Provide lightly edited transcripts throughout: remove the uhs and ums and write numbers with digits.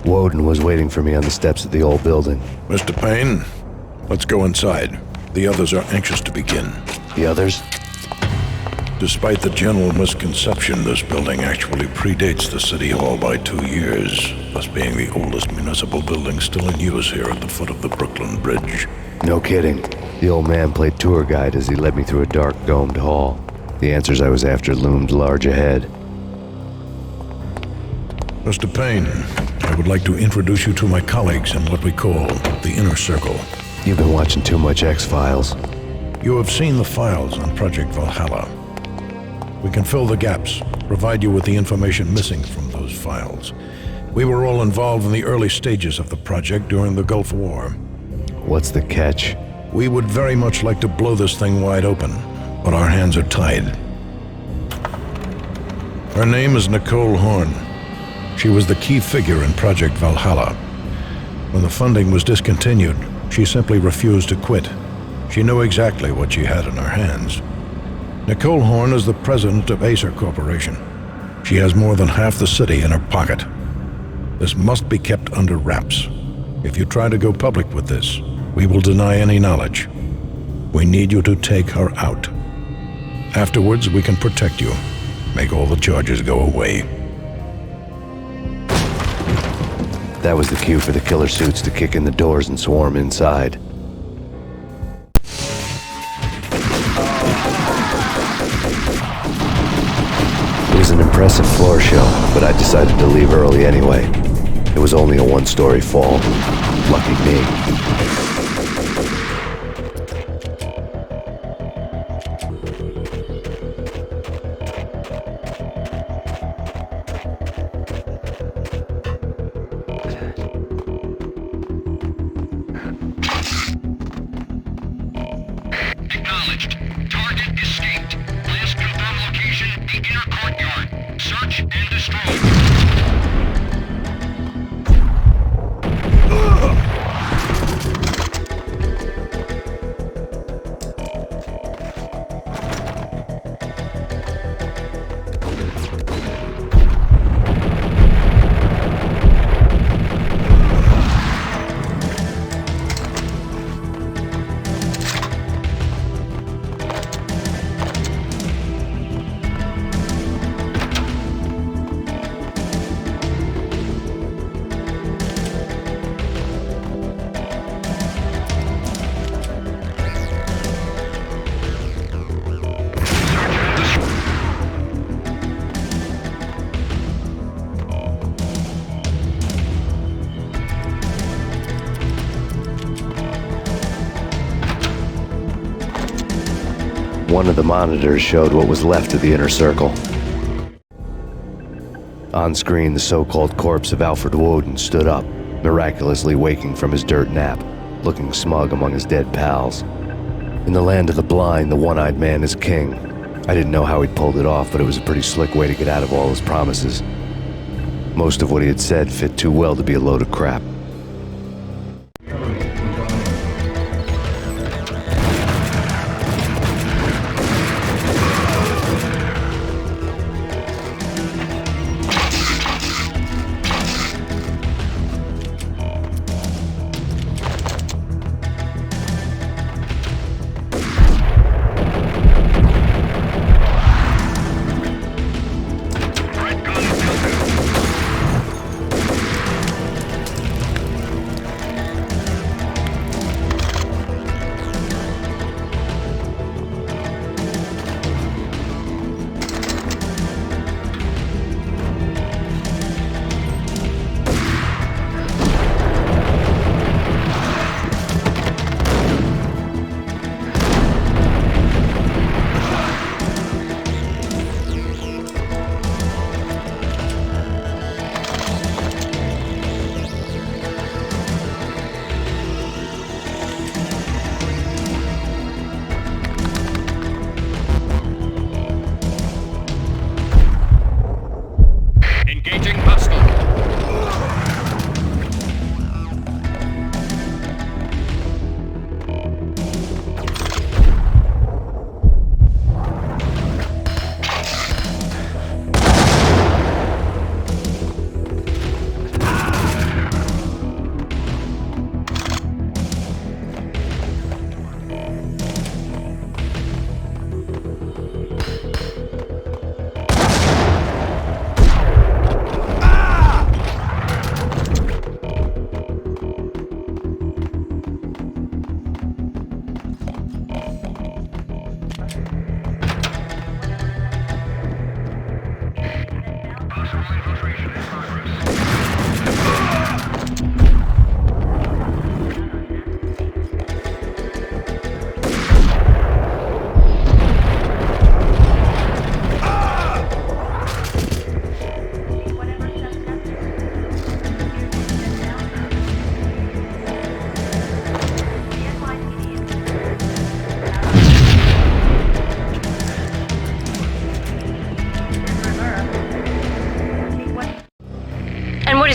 Woden was waiting for me on the steps of the old building. Mr. Payne, let's go inside. The others are anxious to begin. The others? Despite the general misconception, this building actually predates the City Hall by 2 years, thus being the oldest municipal building still in use here at the foot of the Brooklyn Bridge. No kidding. The old man played tour guide as he led me through a dark, domed hall. The answers I was after loomed large ahead. Mr. Payne, I would like to introduce you to my colleagues in what we call the Inner Circle. You've been watching too much X-Files. You have seen the files on Project Valhalla. We can fill the gaps, provide you with the information missing from those files. We were all involved in the early stages of the project during the Gulf War. What's the catch? We would very much like to blow this thing wide open, but our hands are tied. Her name is Nicole Horn. She was the key figure in Project Valhalla. When the funding was discontinued, she simply refused to quit. She knew exactly what she had in her hands. Nicole Horn is the president of Acer Corporation. She has more than half the city in her pocket. This must be kept under wraps. If you try to go public with this, we will deny any knowledge. We need you to take her out. Afterwards, we can protect you. Make all the charges go away. That was the cue for the killer suits to kick in the doors and swarm inside. It was an impressive floor show, but I decided to leave early anyway. It was only a one-story fall. Lucky me. Acknowledged. Target escaped. Last confirmed location, the inner courtyard. Search and destroy. One of the monitors showed what was left of the inner circle. On screen, the so-called corpse of Alfred Woden stood up, miraculously waking from his dirt nap, looking smug among his dead pals. In the land of the blind, the one-eyed man is king. I didn't know how he'd pulled it off, but it was a pretty slick way to get out of all his promises. Most of what he had said fit too well to be a load of crap.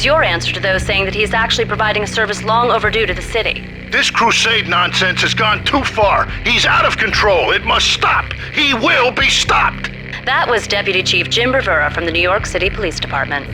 is your answer to those saying that he is actually providing a service long overdue to the city? This crusade nonsense has gone too far. He's out of control. It must stop. He will be stopped. That was Deputy Chief Jim Bravura from the New York City Police Department.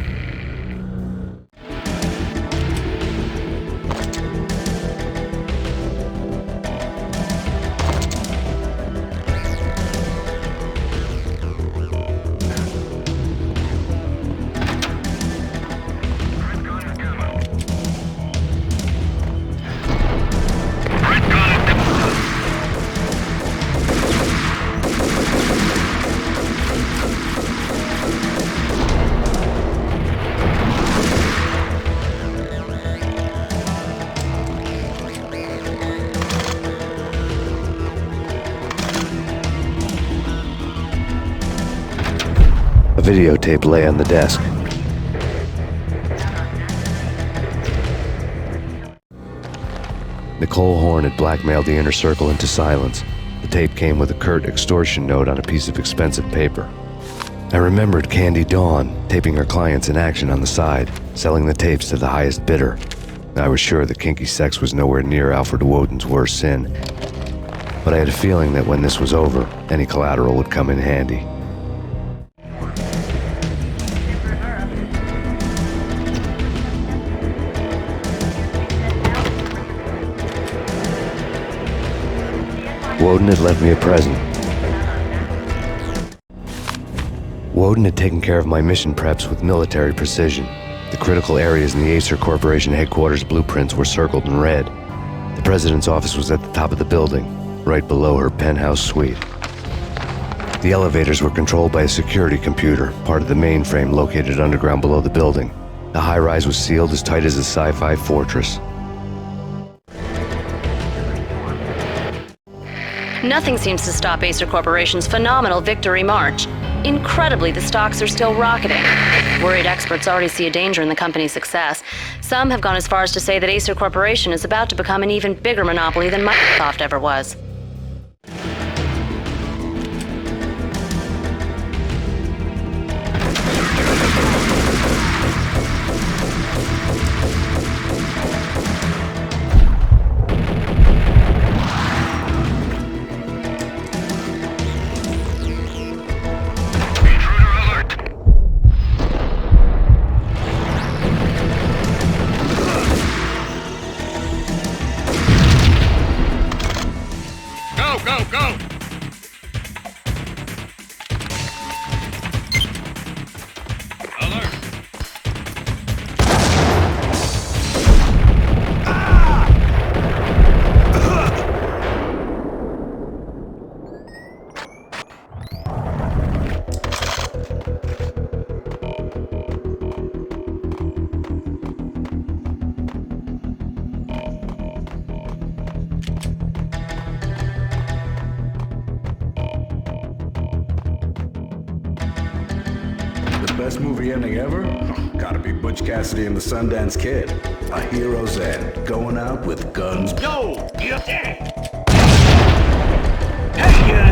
A videotape lay on the desk. Nicole Horn had blackmailed the inner circle into silence. The tape came with a curt extortion note on a piece of expensive paper. I remembered Candy Dawn taping her clients in action on the side, selling the tapes to the highest bidder. I was sure that kinky sex was nowhere near Alfred Woden's worst sin, but I had a feeling that when this was over, any collateral would come in handy. Woden had left me a present. Woden had taken care of my mission preps with military precision. The critical areas in the Acer Corporation headquarters blueprints were circled in red. The president's office was at the top of the building, right below her penthouse suite. The elevators were controlled by a security computer, part of the mainframe located underground below the building. The high-rise was sealed as tight as a Ch3-5 fortress. Nothing seems to stop Acer Corporation's phenomenal victory march. Incredibly, the stocks are still rocketing. Worried experts already see a danger in the company's success. Some have gone as far as to say that Acer Corporation is about to become an even bigger monopoly than Microsoft ever was. Go! Alert! Best movie ending ever? Gotta be Butch Cassidy and the Sundance Kid. A hero's end, going out with guns. Yo! You there? Hey,